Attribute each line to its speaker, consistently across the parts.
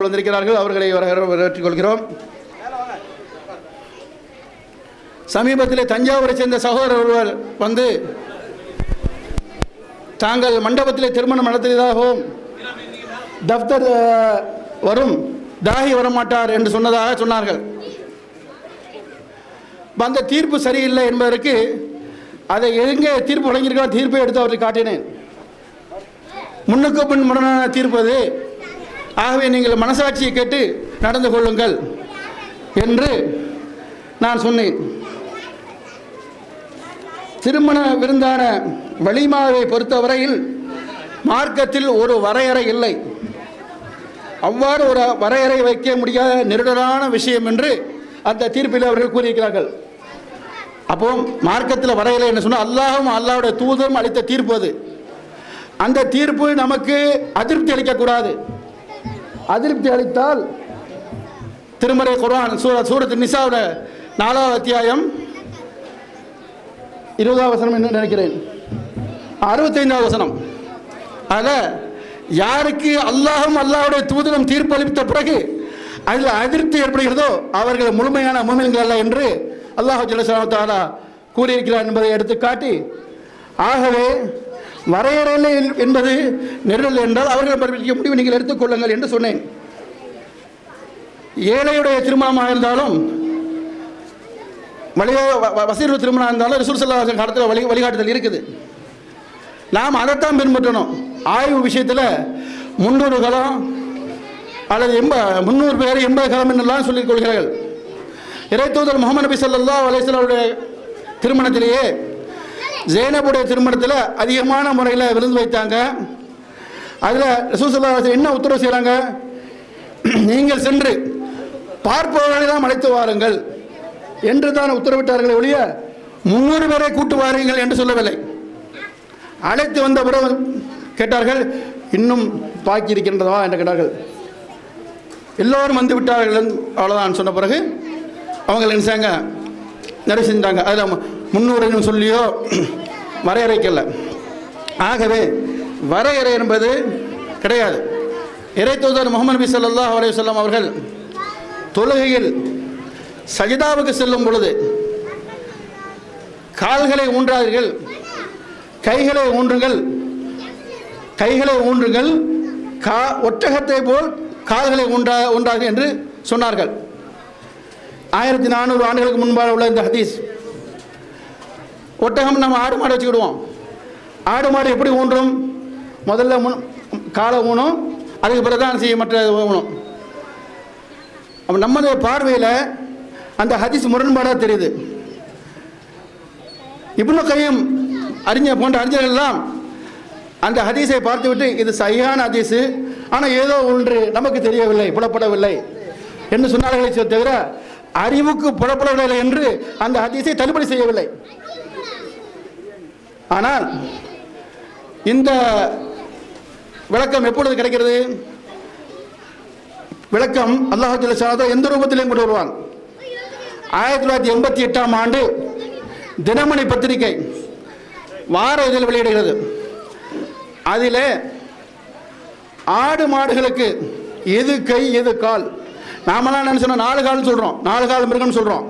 Speaker 1: வந்திருக்கிறார்கள். அவர்களை வரவேற்றுக் கொள்கிறோம். சமீபத்தில் தஞ்சாவூரை சேர்ந்த சகோதரர் ஒருவர் வந்து தாங்கள் மண்டபத்தில் திருமணம் நடத்தியதாகவும் தப்தர் வரும் தாகி வரமாட்டார் என்று சொன்னதாக சொன்னார்கள். அந்த தீர்ப்பு சரியில்லை என்பதற்கு அதை எங்கே தீர்ப்பு வழங்கியிருக்கலாம் தீர்ப்பை எடுத்து அவரை காட்டினேன். முன்னுக்கு பின் முரணான தீர்ப்பது. ஆகவே நீங்கள் மனசாட்சியை கேட்டு நடந்து கொள்ளுங்கள் என்று நான் சொன்னேன். திருமண விருந்தான வலிமாவை பொறுத்தவரையில் மார்க்கத்தில் ஒரு வரையறை இல்லை. அவ்வாறு ஒரு வரையறை வைக்க முடியாத நெருடலான விஷயம் என்று அந்த தீர்ப்பில் அவர்கள் கூறியிருக்கிறார்கள். அப்போ மார்க்கத்தில் வரையறை என்ன சொன்னால் அல்லாஹும் அல்லாஹ்வுடைய தூதரும் அளித்த தீர்ப்பு அது. அந்த தீர்ப்பு நமக்கு அதிருப்தி அளிக்கக்கூடாது. அதிருப்தி அளித்தால் திருமறை குர்ஆன் சூரத் நிசாவில் 4வது அத்தியாயம் 20வது வசனம் என்று நினைக்கிறேன், 65வது வசனம். அதில் யாருக்கு அல்லாஹும் அல்லாஹ்வுடைய தூதரும் தீர்ப்பு அளித்த பிறகு அதில் அதிருப்தி ஏற்படுகிறதோ அவர்கள் முழுமையான முஃமின்கள் அல்ல என்று அல்லாஹ் ஜல்ல தஆலா கூறியிருக்கிறார் என்பதை எடுத்து காட்டி, ஆகவே வரையறை என்பது நெருடல் என்றால் அவர்கள் பரிசீலிக்க முடிவு நீங்கள் எடுத்துக்கொள்ளுங்கள் என்று சொன்னேன். ஏழையுடைய திருமணமாக இருந்தாலும் வசீர் திருமணம் இருந்தாலும் ரசூல் ஸல்லல்லாஹு அலைஹி வஸல்லம் காலத்தில் வழிகாட்டுதல் இருக்குது. நாம் அதைத்தான் பின்பற்றணும். ஆய்வு விஷயத்தில் 300 கலம் அல்லது 300 பேர் 80 கலம் என்றெல்லாம் சொல்லிக் கொள்கிறார்கள். இறைத்தூதர் முஹம்மது நபி ஸல்லல்லாஹு அலைஹி வஸல்லம் திருமணத்திலேயே ஜெய்னபுடைய திருமணத்தில் அதிகமான முறையில் விருந்து வைத்தாங்க. அதில் ரசூல் ஸல்லல்லாஹு அலைஹி வஸல்லம் என்ன உத்தரவு செய்கிறாங்க, நீங்கள் சென்று பார்ப்பவர்களை தான் அழைத்து வாருங்கள் என்று தான் உத்தரவிட்டார்கள் ஒழிய 300 பேரை கூட்டு வாருங்கள் என்று சொல்லவில்லை. அழைத்து வந்த பிறகு கேட்டார்கள், இன்னும் பாக்கி இருக்கின்றதா என்று கேட்டார்கள். எல்லோரும் வந்து விட்டார்கள் அவ்வளோதான் சொன்ன பிறகு அவங்க என்ன செய்யாங்க, நிறைய செஞ்சாங்க. அதில் 300 சொல்லியோ வரையறைக்கல. ஆகவே வரையறை என்பது கிடையாது. இறைத்தூதர் முஹம்மது நபி ஸல்லல்லாஹு அலைஹி வஸல்லம் அவர்கள் தொழுகையில் சஜிதாவுக்கு செல்லும் பொழுது கால்களை ஊன்றார்கள், கைகளை ஊன்றுங்கள், கைகளை ஊன்றுங்கள், ஒட்டகத்தை போல் கால்களை ஊன்றார்கள் என்று சொன்னார்கள். 1400 ஆண்டுகளுக்கு முன்பாக உள்ள இந்த ஹதீஸ். ஒட்டகம் நம்ம ஆடு மாடு வச்சுக்கிடுவோம். ஆடு மாடு எப்படி ஊன்றும், முதல்ல காலை ஊனும், அதுக்கு பிறகு தான் செய்ய மற்ற ஊனும். அப்போ நம்முடைய பார்வையில் அந்த ஹதீஸ் முரண்பாடாக தெரியுது. இப்னு கய்யிம் போன்ற அறிஞர்கள் எல்லாம் அந்த ஹதீஸை பார்த்துவிட்டு இது சரியான ஹதீஸு, ஆனால் ஏதோ ஒன்று நமக்கு தெரியவில்லை, புலப்படவில்லை என்று சொன்னார்களே தவிர அறிவுக்கு புலப்படவில்லை என்று அந்த ஹதீஸை தள்ளுபடி செய்யவில்லை. ஆனால் இந்த விளக்கம் எப்பொழுது கிடைக்கிறது? விளக்கம் அல்லாஹ் ஜல்ல ஷானஹு எந்த ரூபத்திலையும் கொண்டு வருவாங்க. 1988ஆம் ஆண்டு தினமணி பத்திரிகை வார இதழ் வெளியிடுகிறது. அதில் ஆடு மாடுகளுக்கு எது கை எது கால், நாமெல்லாம் என்ன சொன்னோம் 4 கால்னு சொல்கிறோம், 4 கால் மிருகம்னு சொல்கிறோம்.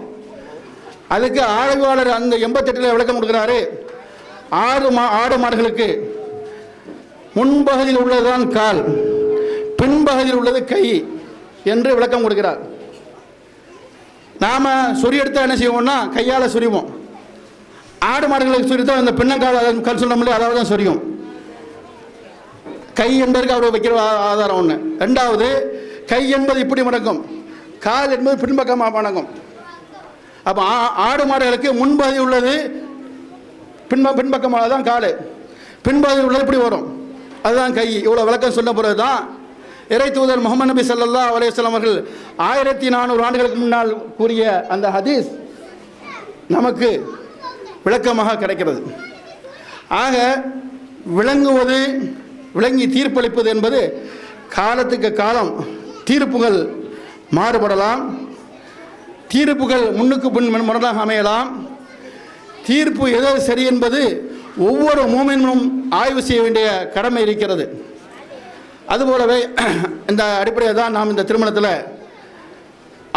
Speaker 1: அதுக்கு ஆய்வாளர் அந்த 88ல் விளக்கம் கொடுக்குறாரு. ஆடு மாடுகளுக்கு முன்பகுதியில் உள்ளதுதான் கால், பின்பகுதியில் உள்ளது கை என்று விளக்கம் கொடுக்கிறார். நாம் சொறி எடுத்தால் என்ன செய்வோம்னா கையால் சொறிவோம். ஆடு மாடுகளுக்கு சொறித்தான் இந்த பின்னங்கால் கல் சொல்ல முடியாது, அதாவது தான் சொரியும். கை என்பதற்கு அவர் வைக்கிற ஆதாரம் ஒன்று. 2வது, கை என்பது இப்படி மடங்கும், கால் என்பது பின்பக்கமாக மடங்கும். அப்போ ஆடு மாடுகளுக்கு முன்பகுதி உள்ளது பின்பக்கமாக தான் கால், பின்பகுதியில் உள்ளது இப்படி வரும், அதுதான் கை. இவ்வளோ விளக்கம் சொன்ன பிறகு தான் இறை தூதர் முஹம்மது நபி ஸல்லல்லாஹு அலைஹி வஸல்லம் அவர்கள் 1400 ஆண்டுகளுக்கு முன்னால் கூறிய அந்த ஹதீஸ் நமக்கு விளக்கமாக கிடைக்கிறது. ஆக விளங்குவது, விளங்கி தீர்ப்பளிப்பது என்பது காலத்துக்கு காலம் தீர்ப்புகள் மாறுபடலாம், தீர்ப்புகள் முன்னுக்கு பின் முரணாக அமையலாம். தீர்ப்பு எது சரி என்பது ஒவ்வொரு மூமினும் ஆய்வு செய்ய வேண்டிய கடமை இருக்கிறது. அதுபோலவே இந்த அடிப்படையில் தான் நாம் இந்த திருமணத்தில்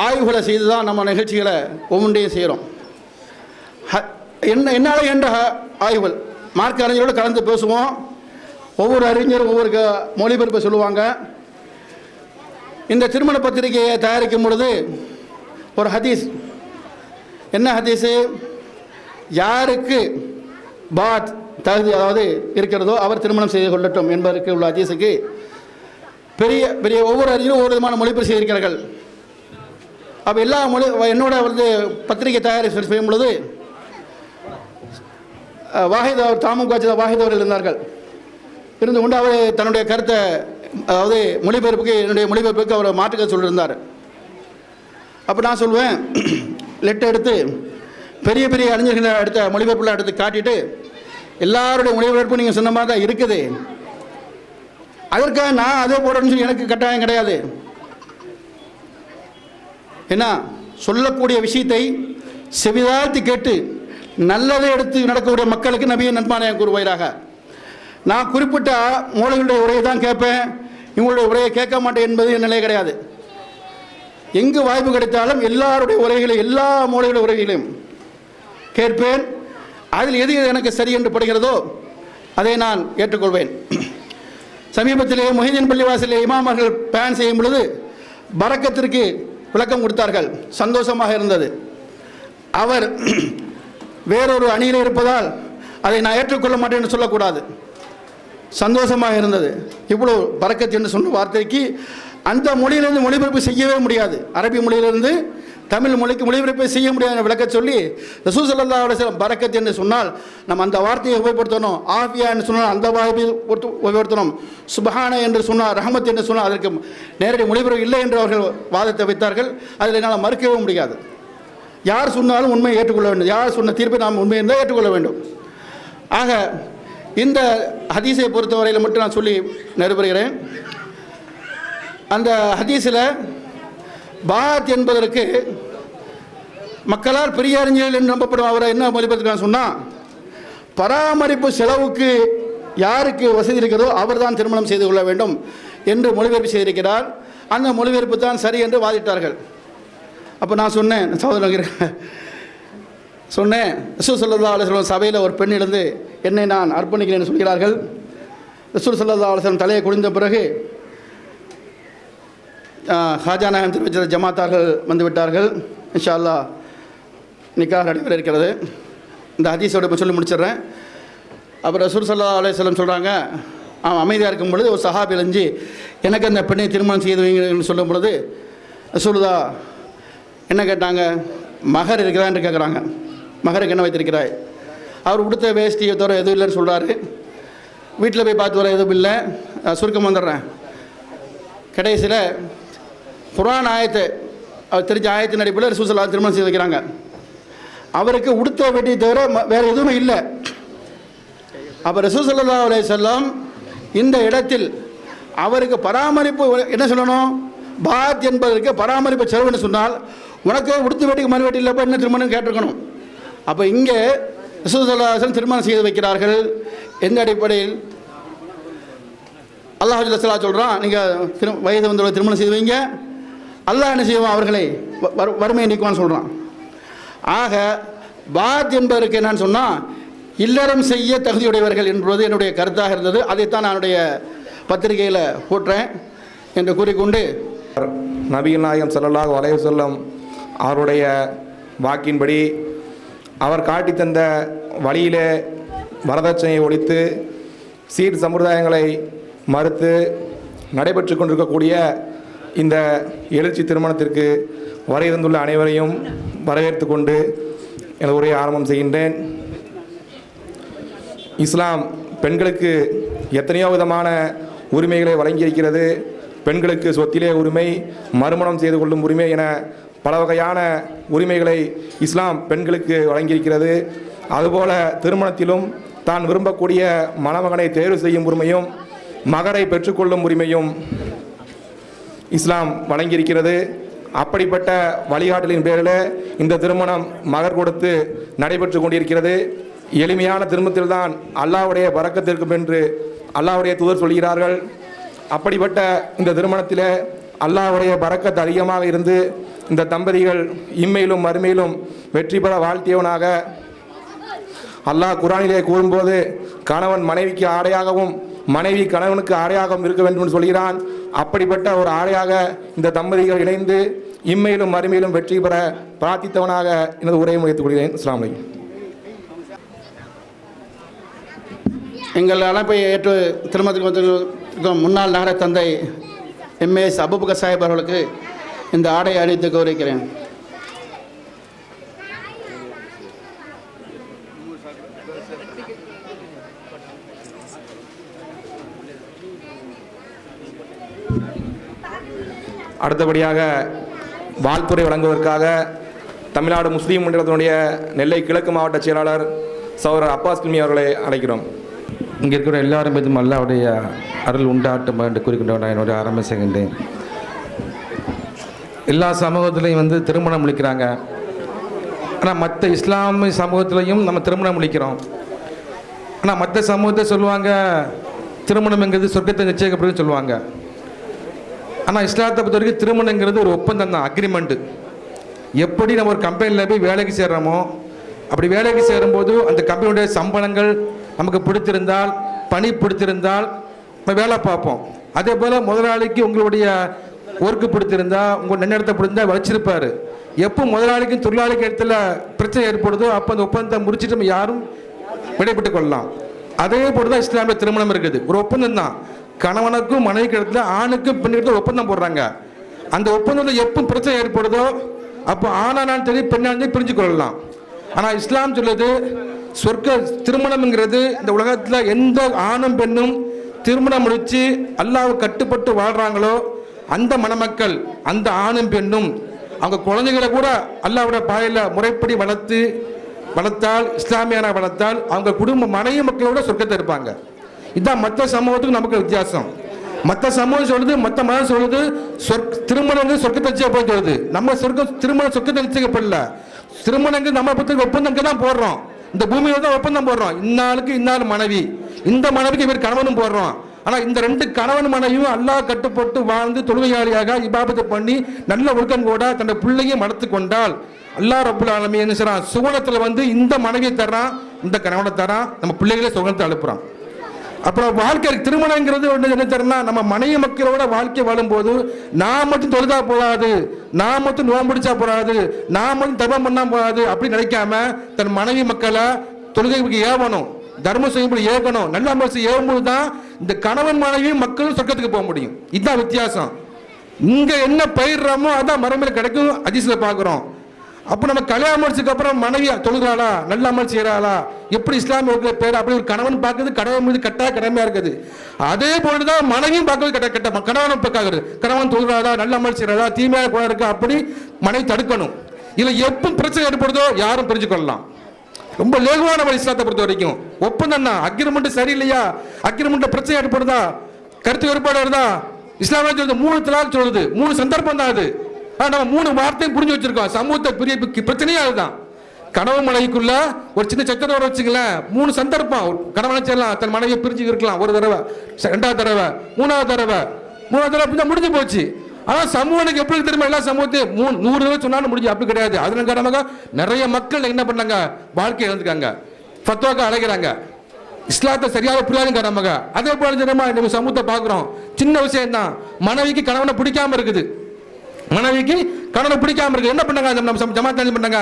Speaker 1: ஆய்வுகளை செய்து தான் நம்ம நிகழ்ச்சிகளை ஒவ்வொன்றையும் செய்கிறோம். என்னால் என்ற ஆய்வுகள் மார்க்க அறிஞரோடு கலந்து பேசுவோம். ஒவ்வொரு அறிஞரும் ஒவ்வொரு மொழிபெயர்ப்பை சொல்லுவாங்க. இந்த திருமண பத்திரிகையை தயாரிக்கும் பொழுது ஒரு ஹதீஸ், என்ன ஹதீஸு, யாருக்கு பாத் தகுதி அதாவது இருக்கிறதோ அவர் திருமணம் செய்து கொள்ளட்டும் என்பதற்கு உள்ள ஹதீஸுக்கு பெரிய பெரிய ஒவ்வொரு அறிஞரும் ஒவ்வொரு விதமான மொழிபெயர்ப்பு செய்திருக்கிறார்கள். அப்போ எல்லா என்னோட பத்திரிகை தயாரிப்பு செய்யும் பொழுது வாஹித் அவர் தாமுக வாஹித் அவர்கள் இருந்தார்கள். இருந்து கொண்டு அவர் தன்னுடைய கருத்தை அதாவது என்னுடைய மொழிபெயர்ப்புக்கு அவர் மாற்றுக்க சொல்லியிருந்தார். அப்போ நான் சொல்லுவேன், லெட்டர் எடுத்து பெரிய பெரிய அறிஞர்களை எடுத்த மொழிபெயர்ப்புலாம் எடுத்து காட்டிட்டு எல்லாருடைய மொழிபெயர்ப்பு நீங்கள் சொன்ன மாதிரி தான் இருக்குது, அதற்காக நான் அதே போடணும்னு சொல்லி எனக்கு கட்டாயம் கிடையாது. ஏன்னா சொல்லக்கூடிய விஷயத்தை செவிதாழ்த்தி கேட்டு நல்லதை எடுத்து நடக்கக்கூடிய மக்களுக்கு நபியை நன்மானையம் கூறுவாராக. நான் குறிப்பிட்ட மூலைகளுடைய உரையை தான் கேட்பேன், இவங்களுடைய உரையை கேட்க மாட்டேன் என்பது என் நிலை கிடையாது. எங்கு வாய்ப்பு கிடைத்தாலும் எல்லாருடைய உரைகளையும் எல்லா மூலைகளுடைய உரைகளையும் கேட்பேன். அதில் எது எனக்கு சரி என்று படுகிறதோ அதை நான் ஏற்றுக்கொள்வேன். சமீபத்திலே முஹிதீன் பள்ளிவாசலிலே இமாமர்கள் பயன் செய்யும் பொழுது பரக்கத்திற்கு விளக்கம் கொடுத்தார்கள். சந்தோஷமாக இருந்தது. அவர் வேறொரு அணியில் இருப்பதால் அதை நான் ஏற்றுக்கொள்ள மாட்டேன் என்று சொல்லக்கூடாது. சந்தோஷமாக இருந்தது. இவ்வளோ பரக்கத் என்று சொன்ன வார்த்தைக்கு அந்த மொழியிலிருந்து மொழிபெயர்ப்பு செய்யவே முடியாது. அரபி மொழியிலிருந்து தமிழ் மொழிக்கு மொழிபெயர்ப்பை செய்ய முடியாது விளக்க சொல்லி ரசூல் ஸல்லல்லாஹு அலைஹி வஸல்லம் பரக்கத் என்று சொன்னால் நம்ம அந்த வார்த்தையை உபயோகப்படுத்தணும். ஆஃபியா என்று சொன்னால் அந்த வார்த்தையை உபயோகப்படுத்தணும். சுபஹான என்று சொன்னால், ரஹமத் என்று சொன்னால் அதற்கு நேரடி மொழிபெயர்ப்பு இல்லை என்று அவர்கள் வாதத்தை வைத்தார்கள். அதில் என்னால் மறுக்கவே முடியாது. யார் சொன்னாலும் உண்மையை ஏற்றுக்கொள்ள வேண்டும். யார் சொன்ன தீர்ப்பை நாம் உண்மை இருந்தால் ஏற்றுக்கொள்ள வேண்டும். ஆக இந்த ஹதீஸை பொறுத்தவரையில் மட்டும் நான் சொல்லி நிரூபிக்கிறேன். அந்த ஹதீஸில் பாத் என்பதற்கு மக்களால் பெரிய அறிஞர்கள் என்று நம்பப்படும் அவரை என்ன மொழிபெயர்த்துக்கான்னு சொன்னால், பராமரிப்பு செலவுக்கு யாருக்கு வசதி இருக்கிறதோ அவர் தான் திருமணம் செய்து கொள்ள வேண்டும் என்று மொழிபெயர்ப்பு செய்திருக்கிறார். அந்த மொழிபெயர்ப்பு தான் சரி என்று வாதிட்டார்கள். அப்போ நான் சொன்னேன், ரசூல் ஸல்லல்லாஹு அலைஹி வஸல்லம் சபையில் ஒரு பெண் இருந்து என்னை நான் அர்ப்பணிக்கிறேன் சொல்கிறார்கள். ரசூல் ஸல்லல்லாஹு அலைஹி வஸல்லம் தலையை குனிந்த பிறகு ஹாஜா நாயகம் திருவச்ச ஜமாத்தார்கள் வந்துவிட்டார்கள். இன்ஷா அல்லாஹ் நிக்காஹ் நடைபெற இருக்கிறது. இந்த ஹதீஸோட இப்போ சொல்லி முடிச்சிடுறேன். அப்புறம் ரசூல் ஸல்லல்லாஹு அலைஹி வஸல்லம் சொல்கிறாங்க, அவன் அமைதியாக இருக்கும் பொழுது ஒரு சஹாபி எழுஞ்சி எனக்கு அந்த பெண்ணை திருமணம் செய்து வைங்கன்னு சொல்லும் பொழுது ரசூலுல்லா என்ன கேட்டாங்க, மகர் இருக்கிறான்னு கேட்குறாங்க. மகருக்கு என்ன வைத்திருக்கிறாய்? அவர் உடுத்த வேஷ்டியை தவிர எதுவும் இல்லைன்னு சொல்கிறாரு. வீட்டில் போய் பார்த்து வர எதுவும் இல்லை. சுருக்கம் வந்துடுறேன். கடைசியில் குர்ஆன் ஆயத்தை அவர் தெரிஞ்ச ஆயத்தின் அடிப்படையில் ரசூல் ஸல்லல்லாஹு திருமணம் செய்து வைக்கிறாங்க. அவருக்கு உடுத்த வேட்டியை தவிர வேறு எதுவுமே இல்லை. அப்போ ரசூல் ஸல்லல்லாஹு அலைஹி வஸல்லம் இந்த இடத்தில் அவருக்கு பராமரிப்பு என்ன சொல்லணும், பாத் என்பதற்கு பராமரிப்பு செலவுன்னு சொன்னால் உனக்கு உடுத்த வேட்டிக்கு மறு வேட்டி இல்லைப்போ என்ன திருமணம் கேட்டிருக்கணும். அப்போ இங்கே ரசூல் ஸல்லல்லாஹு அலைஹி வஸல்லம் திருமணம் செய்து வைக்கிறார்கள். எந்த அடிப்படையில்? அல்லாஹ் ஜல்ல சொல்கிறான், நீங்கள் வயது வந்தவர்களை திருமணம் செய்து வைங்க, அல்லாஹ் என்ன செய்வான், அவர்களை வறுமையை நீக்குவான்னு சொல்கிறான். ஆக பாத் என்பதற்கு என்னன்னு சொன்னால் இல்லறம் செய்ய தகுதியுடையவர்கள் என்பது என்னுடைய கருத்தாக இருந்தது. அதைத்தான் நான் என்னுடைய பத்திரிகையில் போட்டுறேன் என்று கூறிக்கொண்டு,
Speaker 2: நபிகள் நாயகம் ஸல்லல்லாஹு அலைஹி வஸல்லம் அவருடைய வாக்கின்படி அவர் காட்டி தந்த வழியிலே வரதட்சணையை ஒழித்து சீர் சம்பிரதாயங்களை மறுத்து நடைபெற்று கொண்டிருக்கக்கூடிய இந்த எழுச்சி திருமணத்திற்கு வரையிருந்துள்ள அனைவரையும் வரவேற்று கொண்டு எனது உரையை ஆரம்பம் செய்கின்றேன். இஸ்லாம் பெண்களுக்கு எத்தனையோ விதமான உரிமைகளை வழங்கியிருக்கிறது. பெண்களுக்கு சொத்திலே உரிமை, மறுமணம் செய்து கொள்ளும் உரிமை என பல வகையான உரிமைகளை இஸ்லாம் பெண்களுக்கு வழங்கியிருக்கிறது. அதுபோல திருமணத்திலும் தான் விரும்பக்கூடிய மணமகனை தேர்வு செய்யும் உரிமையும் மகரை பெற்றுக்கொள்ளும் உரிமையும் இஸ்லாம் வழங்கியிருக்கிறது. அப்படிப்பட்ட வழிகாட்டலின் பேரில் இந்த திருமணம் மகர் கொடுத்து நடைபெற்று கொண்டிருக்கிறது. எளிமையான திருமணத்தில்தான் அல்லாஹ்வுடைய பரக்கத்திற்கும் என்று அல்லாஹ்வுடைய தூதர் சொல்கிறார்கள். அப்படிப்பட்ட இந்த திருமணத்தில் அல்லாஹ்வுடைய பரக்கத் அதிகமாக இருந்து இந்த தம்பதிகள் இம்மையிலும் மறுமையிலும் வெற்றி பெற வாழ்த்தியவனாக அல்லாஹ் குர்ஆனிலே கூறும்போது கணவன் மனைவிக்கு ஆடையாகவும் மனைவி கணவனுக்கு ஆடையாகவும் இருக்க வேண்டும் என்று சொல்கிறான். அப்படிப்பட்ட ஒரு ஆடையாக இந்த தம்பதிகள் இணைந்து இம்மையிலும் மறுமையிலும் வெற்றி பெற பிரார்த்தித்தவனாக எனது உரையை முடித்துக் கொள்கிறேன். அஸ்ஸலாமு அலைக்கும்.
Speaker 1: எங்கள் அழைப்பை ஏற்று திருமணத்துக்கு வந்திருக்கும் முன்னாள் நகர தந்தை எம்ஏஎஸ் அபூபக்கர் சாஹிப் அவர்களுக்கு இந்த ஆடை அணிவித்து கௌரவிக்கிறேன்.
Speaker 2: அடுத்தபடியாக வாழ்த்துறை வழங்குவதற்காக தமிழ்நாடு முஸ்லீம் மன்றத்தினுடைய நெல்லை கிழக்கு மாவட்ட செயலாளர் சகோதரர் அப்பாஸ் கில்மி அவர்களை அழைக்கிறோம்.
Speaker 3: இங்கே இருக்கிற எல்லாரும் மீதும் அல்லாஹ்வுடைய அருள் உண்டாட்டும் என்று கூறிக்கொண்டு நான் என்னுடைய ஆரம்பிச்சுகின்றேன். எல்லா சமூகத்திலையும் திருமணம் முடிக்கிறாங்க. ஆனால் மற்ற இஸ்லாமிய சமூகத்திலையும் நம்ம திருமணம் முடிக்கிறோம். ஆனால் மற்ற சமூகத்தை சொல்லுவாங்க திருமணம்ங்கிறது சொர்க்கத்தை நிச்சயிக்கப்படுதுன்னு சொல்லுவாங்க. ஆனால் இஸ்லாத்தை பொறுத்த வரைக்கும் திருமணங்கிறது ஒரு ஒப்பந்தம் தான், அக்ரிமெண்ட்டு. எப்படி நம்ம ஒரு கம்பெனியில் போய் வேலைக்கு சேர்றோமோ அப்படி வேலைக்கு சேரும்போது அந்த கம்பெனியுடைய சம்பளங்கள் நமக்கு பிடித்திருந்தால், பணி பிடித்திருந்தால் நம்ம வேலை பார்ப்போம். அதே போல் முதலாளிக்கு உங்களுடைய ஒர்க்கு பிடித்திருந்தா, உங்கள் நன்னடத்தை பிடிச்சிருந்தா வச்சிருப்பார். எப்போ முதலாளிக்கும் தொழிலாளிக்கும் இடத்துல பிரச்சனை ஏற்படுதோ அப்போ அந்த ஒப்பந்தத்தை முடிச்சுட்டு நம்ம யாரும் விடைபெற்றுக் கொள்ளலாம். அதே போல் தான் இஸ்லாமிய திருமணம் இருக்குது, ஒரு ஒப்பந்தம் தான். கணவனுக்கும் மனைவிக்கு இடத்துல ஆணுக்கும் பெண்ணுக்கு ஒப்பந்தம் போடுறாங்க. அந்த ஒப்பந்தத்தில் எப்போ பிரச்சனை ஏற்படுதோ அப்போ ஆனாலும் சரி பெண்ணாலும் பிரிஞ்சு கொள்ளலாம். ஆனால் இஸ்லாம் சொல்லுது சொர்க்க திருமணம்ங்கிறது இந்த உலகத்தில் எந்த ஆணும் பெண்ணும் திருமணம் முடித்து அல்லாஹ்வை கட்டுப்பட்டு வாழ்கிறாங்களோ அந்த மணமக்கள், அந்த ஆணும் பெண்ணும் அவங்க குழந்தைகளை கூட அல்லாஹ்வுடைய பாதையில் முறைப்படி வளர்த்தால், இஸ்லாமியான வளர்த்தால் அவங்க குடும்ப மனைவி மக்களோட சொர்க்கத்தை இருப்பாங்க. இதுதான் மற்ற சமூகத்துக்கு நமக்கு வித்தியாசம். மற்ற சமூகம் சொல்லுது, மற்ற மதம் சொல்லுது திருமணம் சொர்க்கத்தை நிச்சயம் சொல்லுது. நம்ம திருமணம் சொர்க்கத்தை நிச்சயிக்கப்படல. திருமணங்கள் நம்ம பற்றி ஒப்பந்தங்கள் தான் போடுறோம். இந்த பூமியில தான் ஒப்பந்தம் போடுறோம். இன்னாளுக்கு இன்னாள் மனைவி, இந்த மனைவிக்கு இவர் கணவனும் போடுறோம். ஆனால் இந்த ரெண்டு கணவன் மனைவியும் அல்லாஹ் கட்டுப்பட்டு வாழ்ந்து தொழுகையாளியாக இபாதத்தை பண்ணி நல்ல ஒழுக்கம் கூட தன்னுடைய பிள்ளையும் வளர்த்து கொண்டால் அல்லாஹ் ரப்புல் ஆலமீன் என்ன செய்றான், சுவனத்தில் இந்த மனைவியை தர்றான், இந்த கணவனை தரான், நம்ம பிள்ளைகளே சுவனத்தை அனுப்புறான். அப்புறம் வாழ்க்கை திருமணங்கிறது என்ன தரனா, நம்ம மனைவி மக்களோட வாழ்க்கை வாழும்போது நான் மட்டும் தொழுதா போகாது, நான் மட்டும் நோம்பிடிச்சா போகாது, நான் மட்டும் தர்மம் பண்ணா போகாது அப்படி நினைக்காம தன் மனைவி மக்களை தொழுகைக்கு ஏவணும், தர்மம் செய்யும்போது ஏற்கணும். நல்ல அமர்ச்சி ஏவும்போது தான் இந்த கணவன் மனைவி மக்களும் சொர்க்கத்துக்கு போக முடியும். இதுதான் வித்தியாசம். இங்க என்ன பயிர்றோமோ அதான் மறுமையில கிடைக்கும். ஹதீஸ்ல பார்க்கிறோம். அப்போ நம்ம கல்யாணம் முடிச்சதுக்கு அப்புறம் மனைவி தொழுகிறாளா, நல்ல அமல் செய்யறாளா, எப்படி இஸ்லாமிய பேர் அப்படி ஒரு கணவன் பார்க்குறது கடவுள் மீது கடமையா இருக்குது. அதே போலதான் மனைவியும் பார்க்கறது கணவன் பார்க்காது. கணவன் தொழுகிறாளா, நல்ல அமல் செய்யறதா, தீமையாக கூட இருக்கா அப்படி மனைவி தடுக்கணும். இல்லை எப்போ பிரச்சனை ஏற்படுதோ யாரும் புரிஞ்சு கொள்ளலாம். ரொம்ப லேகுவான வழி இஸ்லாத்தை பொறுத்த வரைக்கும். ஒப்பந்தம் தான், அக்ரிமெண்ட் சரியில்லையா, அக்ரிமெண்ட் பிரச்சனை ஏற்படுதா, கருத்து வேறுபாடு வருதா, இஸ்லாமிய சொல்லுது 3 தலாக் சொல்லுது, 3 சந்தர்ப்பம் தான் அது. நம்ம 3 வார்த்தையும் புரிஞ்சு வச்சிருக்கோம். சமூகத்தை பெரிய பிரச்சனையே அதுதான். கணவன் மனைவிக்குள்ள ஒரு சின்ன சச்சரவு வர வச்சுங்களேன், 3 சந்தர்ப்பம் கணவனை செய்யலாம், தன் மனைவியை பிரிஞ்சு இருக்கலாம். ஒரு தடவை, 2வது தடவை, 3வது தடவை முடிஞ்சு போச்சு. ஆனால் சமூகனுக்கு எப்படி தெரியுமா, எல்லா சமூகத்தையும் 100 தடவை சொன்னாலும் முடிஞ்சு அப்படி கிடையாது. அதன் காரணமாக நிறைய மக்கள் என்ன பண்ணாங்க, வாழ்க்கை இழந்துக்காங்க, ஃபத்வாக்க அழைக்கிறாங்க, இஸ்லாத்தை சரியாக புரியாத காரணமாக. அதே போல நம்ம சமூகத்தை பார்க்குறோம். சின்ன விஷயம் தான், மனைவிக்கு கணவனை பிடிக்காம இருக்குது, மனைவிக்கு கணவனை பிடிக்காம இருக்கு. என்ன பண்ணாங்க நம்ம ஜமாத் பண்ணாங்க,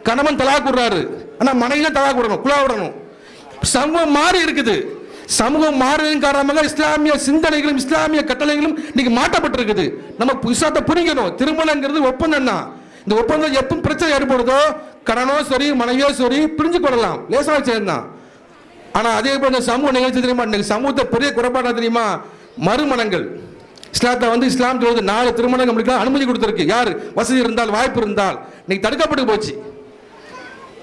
Speaker 3: கணவன் தலாக் விடுறாரு, ஆனா மனைவியும் தலாக் விடணும், குலா விடணும். சமூகம் மாறி இருக்குது. சமூகம் மாறுவதன் காரணமாக இஸ்லாமிய சிந்தனைகளும் இஸ்லாமிய கட்டளைகளும் இன்னைக்கு மாற்றப்பட்டிருக்குது. நம்ம இஸ்லாத்தை புரிக்கணும். திருமணங்கிறது ஒப்பந்தம் தான். இந்த ஒப்பந்தம் எப்போ பிரச்சனை ஏற்படுதோ கணவனோ சரி மனைவியோ சரி பிரிஞ்சு கொள்ளலாம், லேசாக சேர்ந்தான். ஆனா அதே போல சமூக நிகழ்ச்சி தெரியுமா, இன்னைக்கு சமூகத்தை பெரிய குறைபாடா தெரியுமா, மறுமணங்கள். இஸ்லாத்தை இஸ்லாம் சொல்வது 4 திருமணம் நம்மளுக்கு அனுமதி கொடுத்திருக்கு. யார் வசதி இருந்தால், வாய்ப்பு இருந்தால். இன்னைக்கு தடுக்கப்பட்டு போச்சு.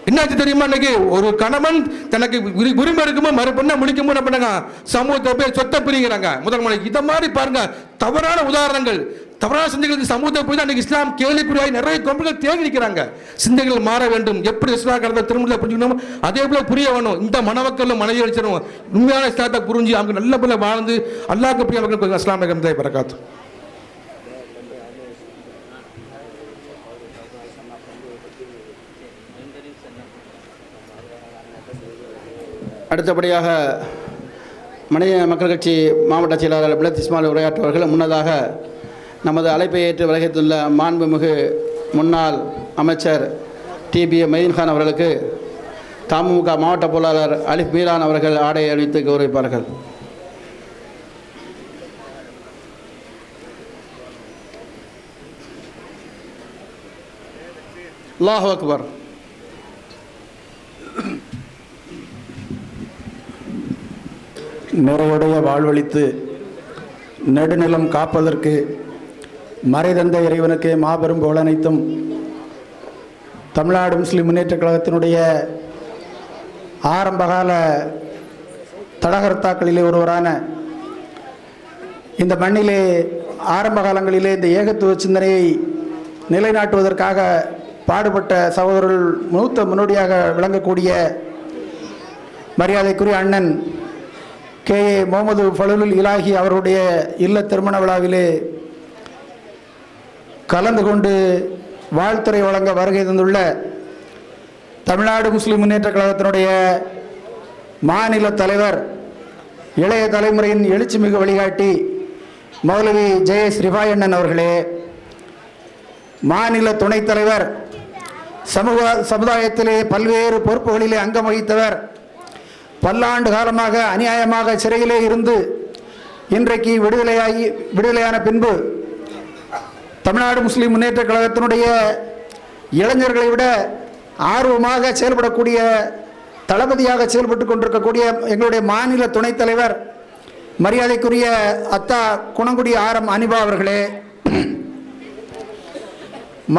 Speaker 3: என்னாச்சு தெரியுமா, இன்னைக்கு ஒரு கணவன் தனக்கு உரிமை இருக்குமோ மறுபெண்ண முடிக்குமோ என்ன பண்ணாங்க, சமூகத்தை போய் சொத்தை பிரிக்கிறாங்க முதல் மனைவி. இதை மாதிரி பாருங்க தவறான உதாரணங்கள். தவறான சிந்தைகளுக்கு சமூகத்தை போய் தான் இஸ்லாம் கேள்விக்குறியாய் நிறைய கும்பல்கள் தேங்கி நிற்கிறாங்க. சிந்தைகள் மாற வேண்டும். எப்படி இஸ்லாம் கடந்த திருமணத்தை புரிஞ்சுக்கணும், அதே போல புரிய வேணும். இந்த மணமக்கள் மனைவி வச்சிடும் உண்மையான இஸ்லாத்தை புரிஞ்சு அவங்க நல்ல போல வாழ்ந்து அல்லாஹ்வுக்கு பிரிய மக்கள் அஸ்ஸலாமு அலைக்கும் வரகாத்து.
Speaker 1: அடுத்தபடியாக மனித மக்கள் கட்சி மாவட்ட செயலாளர் பிளத் இஸ்மாயில் உரையாற்றுவார்கள். முன்னதாக நமது அழைப்பை ஏற்று வருகைத்துள்ள மாண்புமிகு முன்னாள் அமைச்சர் டிபிஏ மைதீன்கான் அவர்களுக்கு தமுக மாவட்ட பொருளாளர் அலிஃப் மீரான் அவர்கள் ஆடை அணிவித்து கௌரவிப்பார்கள். அல்லாஹு அக்பர்.
Speaker 4: நிறையுடைய வாழ்வழித்து நெடுநிலம் காப்பதற்கு மறைதந்த இறைவனுக்கு மாபெரும் புகழனைத்தும் தமிழ்நாடு முஸ்லிம் முன்னேற்றக் கழகத்தினுடைய ஆரம்பகால தடகர்த்தாக்களிலே ஒருவரான இந்த மண்ணிலே ஆரம்ப காலங்களிலே இந்த ஏகத்துவ சிந்தனையை நிலைநாட்டுவதற்காக பாடுபட்ட சகோதரர்கள் மூத்த முன்னோடியாக விளங்கக்கூடிய மரியாதைக்குரிய அண்ணன் KA முகமது ஃபலுல் இலாஹி அவருடைய இல்ல திருமண விழாவிலே கலந்து கொண்டு வாழ்த்துறை வழங்க வருகை தந்துள்ள தமிழ்நாடு முஸ்லிம் முன்னேற்றக் கழகத்தினுடைய மாநில தலைவர், இளைய தலைமுறையின் எழுச்சிமிகு வழிகாட்டி மௌலவி JS ரிஃபாய் அண்ணன் அவர்களே, மாநில துணைத் தலைவர், சமுதாயத்திலே பல்வேறு பொறுப்புகளிலே அங்கம் வகித்தவர், பல்லாண்டு காலமாக அநியாயமாக சிறையிலே இருந்து இன்றைக்கு விடுதலையான பின்பு தமிழ்நாடு முஸ்லிம் முன்னேற்றக் கழகத்தினுடைய இளைஞர்களை விட ஆர்வமாக செயல்படக்கூடிய தளபதியாக செயல்பட்டு கொண்டிருக்கக்கூடிய எங்களுடைய மாநில துணைத் தலைவர் மரியாதைக்குரிய அத்தா குணங்குடி RM அனிபா அவர்களே,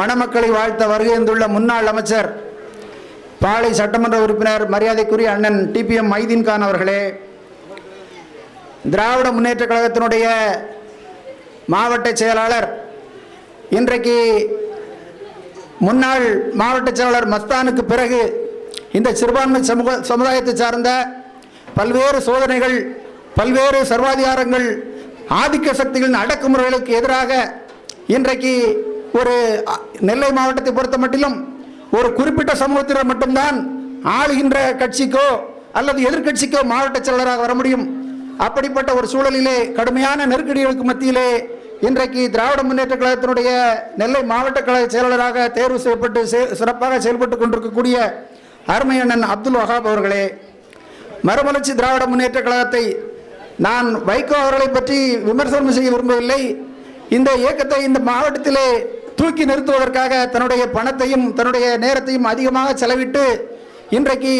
Speaker 4: மணமக்களை வாழ்த்த வருகை வந்துள்ள முன்னாள் அமைச்சர் பாளை சட்டமன்ற உறுப்பினர் மரியாதைக்குரிய அண்ணன் TPM மைதீன்கான் அவர்களே, திராவிட முன்னேற்றக் கழகத்தினுடைய மாவட்ட செயலாளர், இன்றைக்கு முன்னாள் மாவட்ட செயலாளர் மஸ்தானுக்கு பிறகு இந்த சிறுபான்மை சமுதாயத்தை சார்ந்த பல்வேறு சோதனைகள், பல்வேறு சர்வாதிகாரங்கள், ஆதிக்க சக்திகளின் அடக்குமுறைகளுக்கு எதிராக இன்றைக்கு ஒரு நெல்லை மாவட்டத்தை பொறுத்த மட்டிலும் ஒரு குறிப்பிட்ட சமூகத்தினர் மட்டும்தான் ஆளுகின்ற கட்சிக்கோ அல்லது எதிர்கட்சிக்கோ மாவட்ட செயலராக வர முடியும். அப்படிப்பட்ட ஒரு சூழலிலே கடுமையான நெருக்கடிகளுக்கு மத்தியிலே இன்றைக்கு திராவிட முன்னேற்றக் கழகத்தினுடைய நெல்லை மாவட்ட கழக செயலாளராக தேர்வு செய்யப்பட்டு சிறப்பாக செயல்பட்டு கொண்டிருக்கக்கூடிய அருமை அண்ணன் அப்துல் வஹாப் அவர்களே, மறுமலர்ச்சி திராவிட முன்னேற்றக் கழகத்தை நான் வைகோ அவர்களை பற்றி விமர்சனம் செய்ய விரும்பவில்லை. இந்த இயக்கத்தை இந்த மாவட்டத்திலே தூக்கி நிறுத்துவதற்காக தன்னுடைய பணத்தையும் தன்னுடைய நேரத்தையும் அதிகமாக செலவிட்டு இன்றைக்கு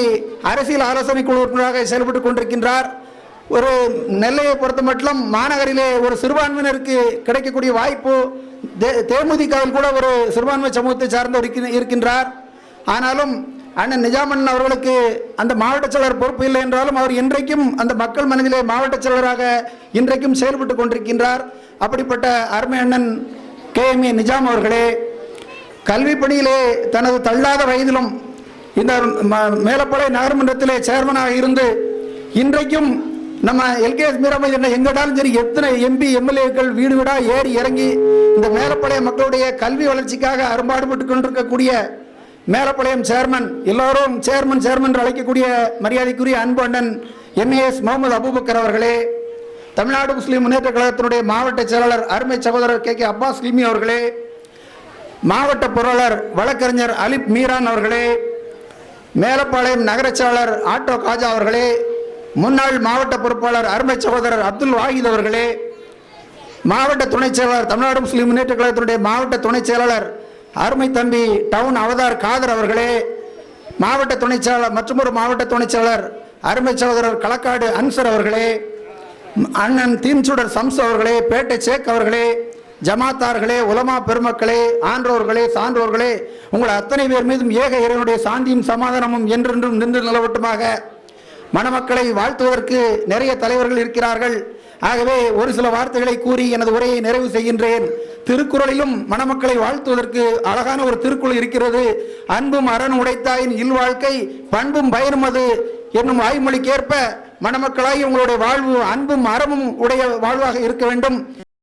Speaker 4: அரசியல் ஆலோசனை குழு உறுப்பினராக செயல்பட்டு கொண்டிருக்கின்றார். ஒரு நெல்லையை பொறுத்த மட்டும் மாநகரிலே ஒரு சிறுபான்மையினருக்கு கிடைக்கக்கூடிய வாய்ப்பு தேமுதிகவில் கூட ஒரு சிறுபான்மை சமூகத்தை சார்ந்து இருக்கின்றார். ஆனாலும் அண்ணன் நிஜாமன் அவர்களுக்கு அந்த மாவட்ட செயலர் பொறுப்பு இல்லை என்றாலும் அவர் இன்றைக்கும் அந்த மக்கள் மனதிலே மாவட்ட செயலராக இன்றைக்கும் செயல்பட்டு கொண்டிருக்கின்றார். அப்படிப்பட்ட அருமை அண்ணன் KMA நிஜாம் அவர்களே, கல்வி பணியிலே தனது தள்ளாத வயதிலும் இந்த மேலப்பாளைய நகர்மன்றத்திலே சேர்மனாக இருந்து இன்றைக்கும் நம்ம LKS மீராபாய் என்ன எங்கடாலும் சரி எத்தனை MP MLAக்கள் வீடு வீடா ஏறி இறங்கி இந்த மேலப்பாளைய மக்களுடைய கல்வி வளர்ச்சிக்காக அரும்பாடுபட்டு கொண்டிருக்கக்கூடிய மேலப்பாளையம் சேர்மன், எல்லோரும் சேர்மன் அழைக்கக்கூடிய மரியாதைக்குரிய அன்பு அண்ணன் MAS முகமது அபூபக்கர் அவர்களே, தமிழ்நாடு முஸ்லிம் முன்னேற்ற கழகத்தினுடைய மாவட்ட செயலாளர் அருமை சகோதரர் KK அப்பாஸ் கில்மி அவர்களே, மாவட்ட பொருளாளர் வழக்கறிஞர் அலிப் மீரான் அவர்களே, மேலப்பாளையம் நகர செயலாளர் ஆட்டோ காஜா அவர்களே, முன்னாள் மாவட்ட பொறுப்பாளர் அருமை சகோதரர் அப்துல் வாஹித் அவர்களே, மாவட்ட துணைச் செயலாளர் தமிழ்நாடு முஸ்லிம் முன்னேற்ற கழகத்தினுடைய மாவட்ட துணைச் செயலாளர் அருமை தம்பி டவுன் அவதார் காதர் அவர்களே, மாவட்ட துணைச் செயலாளர் மற்றொரு மாவட்ட துணைச் செயலாளர் அருமை சகோதரர் களக்காடு அன்சர் அவர்களே, அண்ணன் தீன்சுடர் சம்ஸ் அவர்களே, பேட்டை சேக் அவர்களே, ஜமாத்தார்களே, உலமா பெருமக்களே, ஆன்றோர்களே, சான்றோர்களே, உங்கள் அத்தனை பேர் மீதும் ஏக இறைவனுடைய சாந்தியும் சமாதானமும் என்றென்றும் நின்று நிலவட்டுமாக. மணமக்களை வாழ்த்துவதற்கு நிறைய தலைவர்கள் இருக்கிறார்கள். ஆகவே ஒரு சில வார்த்தைகளை கூறி எனது உரையை நிறைவு செய்கின்றேன். திருக்குறளிலும் மணமக்களை வாழ்த்துவதற்கு அழகான ஒரு திருக்குறள் இருக்கிறது. அன்பும் அரண் உடைத்தாயின் இல்வாழ்க்கை பண்பும் பயனும் அது என்னும் வாய்மொழிக்கேற்ப மணமக்களாய் உங்களுடைய வாழ்வு அன்பும் அறமும் உடைய வாழ்வாக இருக்க வேண்டும்.